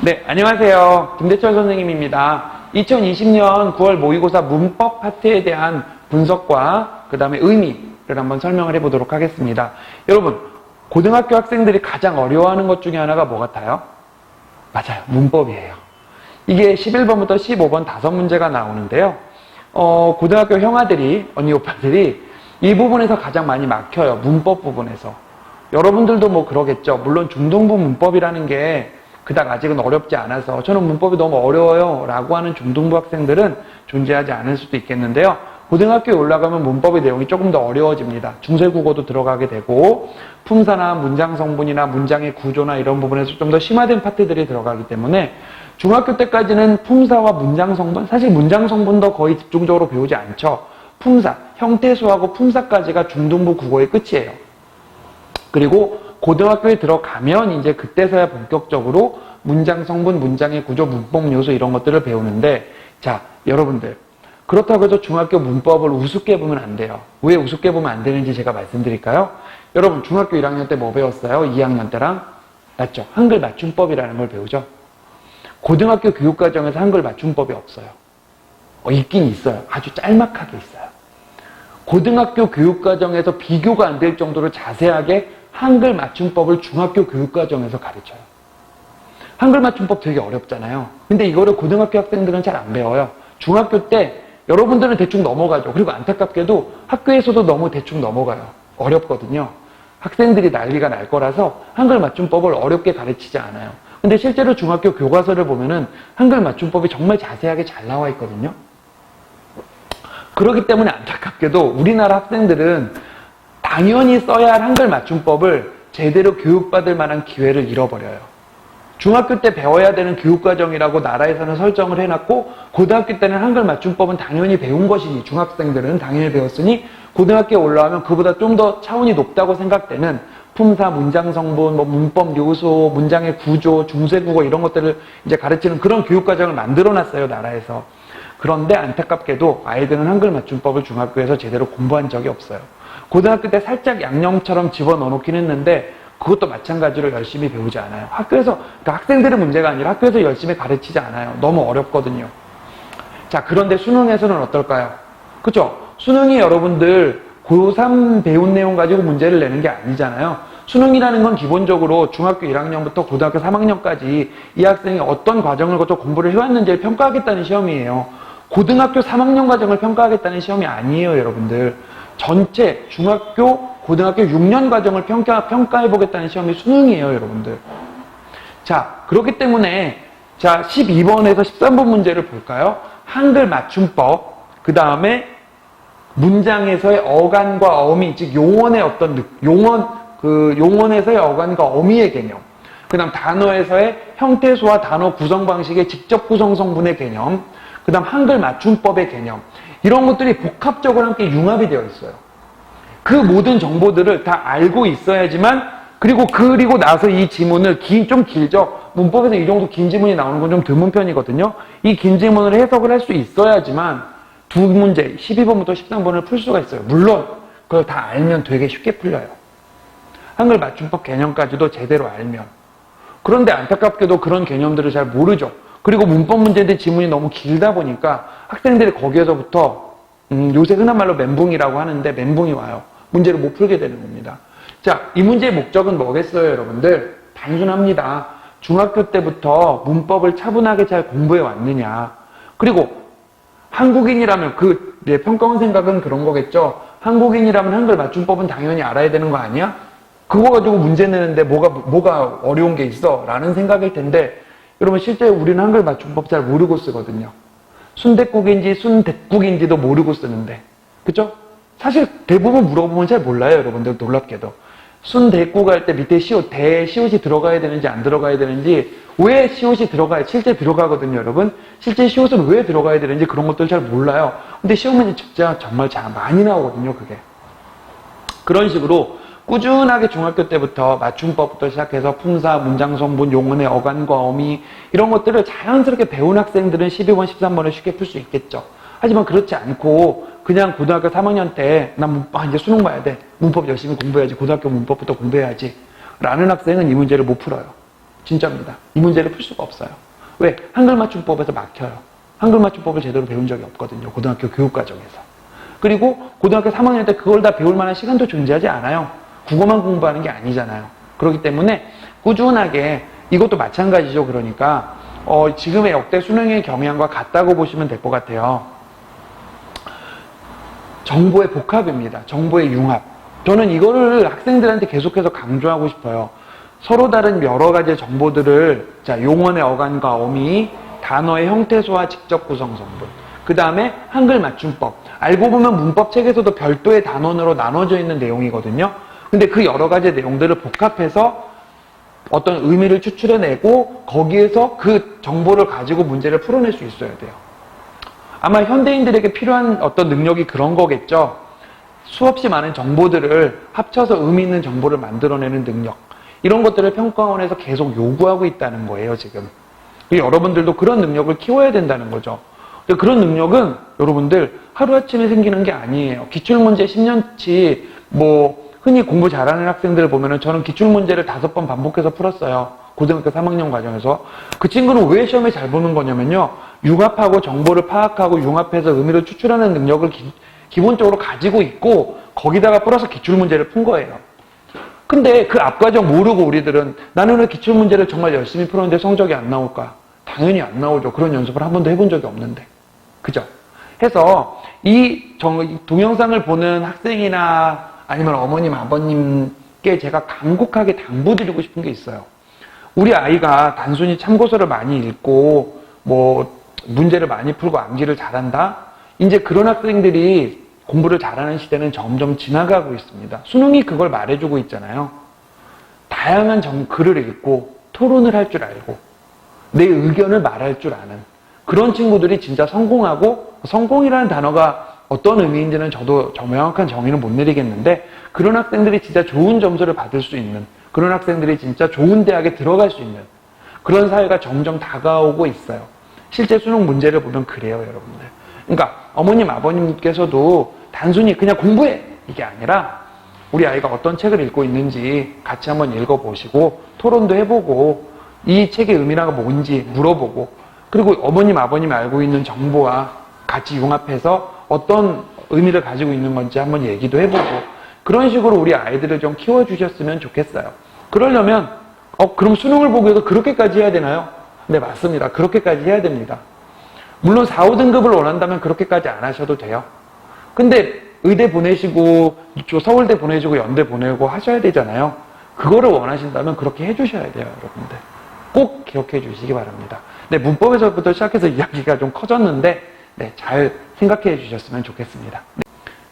네, 안녕하세요. 김대철 선생님입니다. 2020년 9월 모의고사 문법 파트에 대한 분석과 그 다음에 의미를 한번 설명을 해보도록 하겠습니다. 여러분, 고등학교 학생들이 가장 어려워하는 것 중에 하나가 뭐 같아요? 맞아요. 문법이에요. 이게 11번부터 15번 5문제가 나오는데요. 고등학교 형아들이, 언니 오빠들이 이 부분에서 가장 많이 막혀요. 문법 부분에서. 여러분들도 뭐 그러겠죠. 물론 중등부 문법이라는 게 그닥 아직은 어렵지 않아서 저는 문법이 너무 어려워요 라고 하는 중등부 학생들은 존재하지 않을 수도 있겠는데요. 고등학교에 올라가면 문법의 내용이 조금 더 어려워집니다. 중세국어도 들어가게 되고 품사나 문장 성분이나 문장의 구조나 이런 부분에서 좀 더 심화된 파트들이 들어가기 때문에 중학교 때까지는 품사와 문장 성분, 사실 문장 성분도 거의 집중적으로 배우지 않죠. 품사, 형태수하고 품사까지가 중등부 국어의 끝이에요. 그리고 고등학교에 들어가면 이제 그때서야 본격적으로 문장 성분, 문장의 구조, 문법 요소 이런 것들을 배우는데, 자, 여러분들. 그렇다고 해서 중학교 문법을 우습게 보면 안 돼요. 왜 우습게 보면 안 되는지 제가 말씀드릴까요? 여러분, 중학교 1학년 때 뭐 배웠어요? 2학년 때랑? 맞죠? 한글 맞춤법이라는 걸 배우죠? 고등학교 교육과정에서 한글 맞춤법이 없어요. 있긴 있어요. 아주 짤막하게 있어요. 고등학교 교육과정에서 비교가 안 될 정도로 자세하게 한글 맞춤법을 중학교 교육과정에서 가르쳐요. 한글 맞춤법 되게 어렵잖아요. 근데 이거를 고등학교 학생들은 잘 안 배워요. 중학교 때 여러분들은 대충 넘어가죠. 그리고 안타깝게도 학교에서도 너무 대충 넘어가요. 어렵거든요. 학생들이 난리가 날 거라서 한글 맞춤법을 어렵게 가르치지 않아요. 근데 실제로 중학교 교과서를 보면은 한글 맞춤법이 정말 자세하게 잘 나와 있거든요. 그렇기 때문에 안타깝게도 우리나라 학생들은 당연히 써야 할 한글 맞춤법을 제대로 교육받을 만한 기회를 잃어버려요. 중학교 때 배워야 되는 교육과정이라고 나라에서는 설정을 해놨고 고등학교 때는 한글 맞춤법은 당연히 배운 것이니 중학생들은 당연히 배웠으니 고등학교에 올라오면 그보다 좀 더 차원이 높다고 생각되는 품사, 문장 성분, 뭐 문법 요소, 문장의 구조, 중세국어 이런 것들을 이제 가르치는 그런 교육과정을 만들어놨어요, 나라에서. 그런데 안타깝게도 아이들은 한글 맞춤법을 중학교에서 제대로 공부한 적이 없어요. 고등학교 때 살짝 양념처럼 집어넣어 놓긴 했는데 그것도 마찬가지로 열심히 배우지 않아요. 학교에서, 그러니까 학생들의 문제가 아니라 학교에서 열심히 가르치지 않아요. 너무 어렵거든요. 자, 그런데 수능에서는 어떨까요? 그쵸? 수능이 여러분들 고3 배운 내용 가지고 문제를 내는 게 아니잖아요. 수능이라는 건 기본적으로 중학교 1학년부터 고등학교 3학년까지 이 학생이 어떤 과정을 거쳐 공부를 해왔는지를 평가하겠다는 시험이에요. 고등학교 3학년 과정을 평가하겠다는 시험이 아니에요, 여러분들. 전체 중학교, 고등학교 6년 과정을 평가해보겠다는 시험이 수능이에요, 여러분들. 자, 그렇기 때문에 자 12번에서 13번 문제를 볼까요? 한글 맞춤법, 그 다음에 문장에서의 어간과 어미, 즉 용언의 어떤 용언에서의 어간과 어미의 개념, 그 다음 단어에서의 형태수와 단어 구성 방식의 직접 구성 성분의 개념, 그 다음 한글 맞춤법의 개념, 이런 것들이 복합적으로 함께 융합이 되어 있어요. 그 모든 정보들을 다 알고 있어야지만, 그리고 나서 이 지문을 좀 길죠? 문법에서 이 정도 긴 지문이 나오는 건 좀 드문 편이거든요. 이 긴 지문을 해석을 할 수 있어야지만 두 문제, 12번부터 13번을 풀 수가 있어요. 물론 그걸 다 알면 되게 쉽게 풀려요. 한글 맞춤법 개념까지도 제대로 알면. 그런데 안타깝게도 그런 개념들을 잘 모르죠. 그리고 문법 문제인데 지문이 너무 길다 보니까 학생들이 거기에서부터 요새 흔한 말로 멘붕이라고 하는데 멘붕이 와요. 문제를 못 풀게 되는 겁니다. 자, 이 문제의 목적은 뭐겠어요, 여러분들? 단순합니다. 중학교 때부터 문법을 차분하게 잘 공부해 왔느냐. 그리고 한국인이라면 내 평가원 생각은 그런 거겠죠. 한국인이라면 한글 맞춤법은 당연히 알아야 되는 거 아니야? 그거 가지고 문제 내는데 뭐가 어려운 게 있어? 라는 생각일 텐데 여러분 실제 우리는 한글 맞춤법 잘 모르고 쓰거든요. 순댓국인지 순댓국인지도 모르고 쓰는데, 그쵸? 사실 대부분 물어보면 잘 몰라요, 여러분들. 놀랍게도 순댓국 할 때 밑에 시옷이 들어가야 되는지 안 들어가야 되는지, 왜 시옷이 실제 들어가거든요, 여러분. 실제 시옷은 왜 들어가야 되는지 그런 것들 잘 몰라요. 근데 시험은 진짜 정말 잘 많이 나오거든요, 그게. 그런 식으로 꾸준하게 중학교 때부터 맞춤법부터 시작해서 품사, 문장 성분, 용언의 어간과 어미 이런 것들을 자연스럽게 배운 학생들은 12번, 13번을 쉽게 풀 수 있겠죠. 하지만 그렇지 않고 그냥 고등학교 3학년 때 난 이제 수능 봐야 돼. 문법 열심히 공부해야지. 고등학교 문법부터 공부해야지. 라는 학생은 이 문제를 못 풀어요. 진짜입니다. 이 문제를 풀 수가 없어요. 왜? 한글 맞춤법에서 막혀요. 한글 맞춤법을 제대로 배운 적이 없거든요. 고등학교 교육과정에서. 그리고 고등학교 3학년 때 그걸 다 배울 만한 시간도 존재하지 않아요. 국어만 공부하는 게 아니잖아요. 그렇기 때문에 꾸준하게 이것도 마찬가지죠. 그러니까 지금의 역대 수능의 경향과 같다고 보시면 될 것 같아요. 정보의 복합입니다. 정보의 융합. 저는 이거를 학생들한테 계속해서 강조하고 싶어요. 서로 다른 여러 가지 정보들을 용언의 어간과 어미, 단어의 형태소와 직접 구성 성분, 그 다음에 한글 맞춤법. 알고 보면 문법 책에서도 별도의 단원으로 나눠져 있는 내용이거든요. 근데 그 여러 가지 내용들을 복합해서 어떤 의미를 추출해내고 거기에서 그 정보를 가지고 문제를 풀어낼 수 있어야 돼요. 아마 현대인들에게 필요한 어떤 능력이 그런 거겠죠. 수없이 많은 정보들을 합쳐서 의미 있는 정보를 만들어내는 능력. 이런 것들을 평가원에서 계속 요구하고 있다는 거예요, 지금. 여러분들도 그런 능력을 키워야 된다는 거죠. 그런 능력은 여러분들 하루아침에 생기는 게 아니에요. 기출문제 10년치 흔히 공부 잘하는 학생들을 보면은 저는 기출문제를 5번 반복해서 풀었어요. 고등학교 3학년 과정에서. 그 친구는 왜 시험에 잘 보는 거냐면요. 융합하고 정보를 파악하고 융합해서 의미를 추출하는 능력을 기본적으로 가지고 있고 거기다가 플러스 기출문제를 푼 거예요. 근데 그 앞과정 모르고 우리들은 나는 왜 기출문제를 정말 열심히 풀었는데 성적이 안 나올까? 당연히 안 나오죠. 그런 연습을 한 번도 해본 적이 없는데. 그죠? 해서 이 동영상을 보는 학생이나 아니면 어머님, 아버님께 제가 간곡하게 당부드리고 싶은 게 있어요. 우리 아이가 단순히 참고서를 많이 읽고 문제를 많이 풀고 암기를 잘한다? 이제 그런 학생들이 공부를 잘하는 시대는 점점 지나가고 있습니다. 수능이 그걸 말해주고 있잖아요. 다양한 글을 읽고 토론을 할 줄 알고 내 의견을 말할 줄 아는 그런 친구들이 진짜 성공하고, 성공이라는 단어가 어떤 의미인지는 저도 명확한 정의는 못 내리겠는데, 그런 학생들이 진짜 좋은 점수를 받을 수 있는, 그런 학생들이 진짜 좋은 대학에 들어갈 수 있는 그런 사회가 점점 다가오고 있어요. 실제 수능 문제를 보면 그래요, 여러분들. 그러니까 어머님, 아버님께서도 단순히 그냥 공부해! 이게 아니라 우리 아이가 어떤 책을 읽고 있는지 같이 한번 읽어보시고 토론도 해보고 이 책의 의미가 뭔지 물어보고, 그리고 어머님, 아버님이 알고 있는 정보와 같이 융합해서 어떤 의미를 가지고 있는 건지 한번 얘기도 해보고, 그런 식으로 우리 아이들을 좀 키워주셨으면 좋겠어요. 그러려면 그럼 수능을 보기 위해서 그렇게까지 해야 되나요? 네, 맞습니다. 그렇게까지 해야 됩니다. 물론 4, 5등급을 원한다면 그렇게까지 안 하셔도 돼요. 근데 의대 보내시고 서울대 보내시고 연대 보내고 하셔야 되잖아요. 그거를 원하신다면 그렇게 해주셔야 돼요, 여러분들. 꼭 기억해 주시기 바랍니다. 네, 문법에서부터 시작해서 이야기가 좀 커졌는데 잘 생각해 주셨으면 좋겠습니다.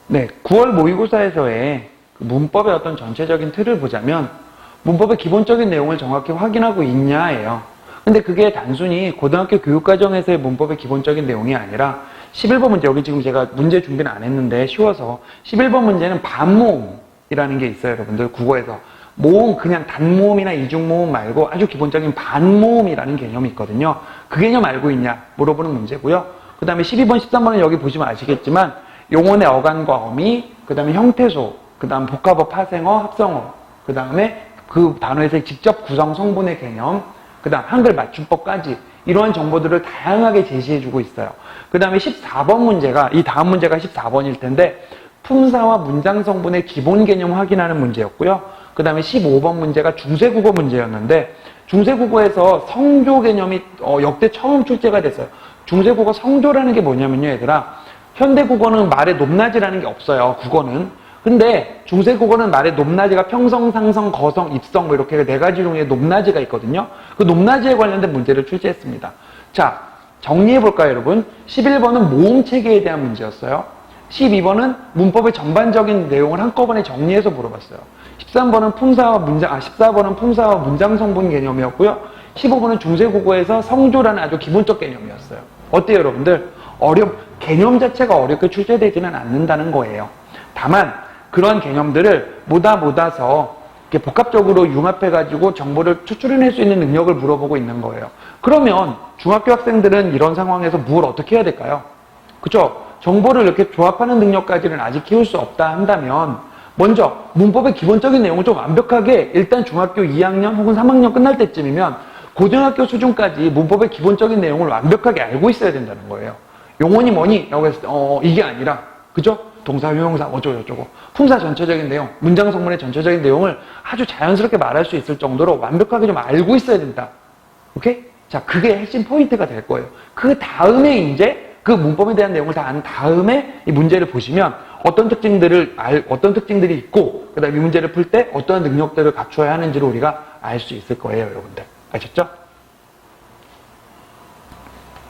네, 9월 모의고사에서의 문법의 어떤 전체적인 틀을 보자면 문법의 기본적인 내용을 정확히 확인하고 있냐예요. 근데 그게 단순히 고등학교 교육과정에서의 문법의 기본적인 내용이 아니라 11번 문제, 여기 지금 제가 문제 준비는 안 했는데 쉬워서 11번 문제는 반모음이라는 게 있어요, 여러분들. 국어에서 모음, 그냥 단모음이나 이중모음 말고 아주 기본적인 반모음이라는 개념이 있거든요. 그 개념 알고 있냐 물어보는 문제고요. 그 다음에 12번, 13번은 여기 보시면 아시겠지만 용언의 어간과 어미, 그 다음에 형태소, 그 다음 복합어, 파생어, 합성어, 그 다음에 그 단어에서의 직접 구성 성분의 개념, 그 다음 한글 맞춤법까지 이러한 정보들을 다양하게 제시해주고 있어요. 그 다음에 14번 문제가, 이 다음 문제가 14번일 텐데 품사와 문장 성분의 기본 개념 확인하는 문제였고요. 그 다음에 15번 문제가 중세국어 문제였는데 중세국어에서 성조 개념이 역대 처음 출제가 됐어요. 중세국어 성조라는 게 뭐냐면요, 얘들아. 현대국어는 말에 높낮이라는 게 없어요, 국어는. 근데 중세국어는 말에 높낮이가 평성, 상성, 거성, 입성 이렇게 4가지 종류의 높낮이가 있거든요. 그 높낮이에 관련된 문제를 출제했습니다. 자, 정리해볼까요, 여러분? 11번은 모음 체계에 대한 문제였어요. 12번은 문법의 전반적인 내용을 한꺼번에 정리해서 물어봤어요. 13번은 품사와 문장, 14번은 품사와 문장 성분 개념이었고요. 15번은 중세국어에서 성조라는 아주 기본적 개념이었어요. 어때요, 여러분들? 개념 자체가 어렵게 출제되지는 않는다는 거예요. 다만 그런 개념들을 모아서 이렇게 복합적으로 융합해가지고 정보를 추출해낼 수 있는 능력을 물어보고 있는 거예요. 그러면 중학교 학생들은 이런 상황에서 뭘 어떻게 해야 될까요? 그죠? 정보를 이렇게 조합하는 능력까지는 아직 키울 수 없다 한다면 먼저 문법의 기본적인 내용을 좀 완벽하게 일단 중학교 2학년 혹은 3학년 끝날 때쯤이면 고등학교 수준까지 문법의 기본적인 내용을 완벽하게 알고 있어야 된다는 거예요. 용어니 뭐니? 라고 했을 때 이게 아니라 그죠? 동사, 형용사, 어쩌고저쩌고 품사 전체적인 내용, 문장 성문의 전체적인 내용을 아주 자연스럽게 말할 수 있을 정도로 완벽하게 좀 알고 있어야 된다. 오케이? 자, 그게 핵심 포인트가 될 거예요. 그 다음에 이제 그 문법에 대한 내용을 다 아는 다음에 이 문제를 보시면 어떤 특징들이 있고 그다음에 이 문제를 풀 때 어떤 능력들을 갖춰야 하는지를 우리가 알 수 있을 거예요, 여러분들. 아셨죠?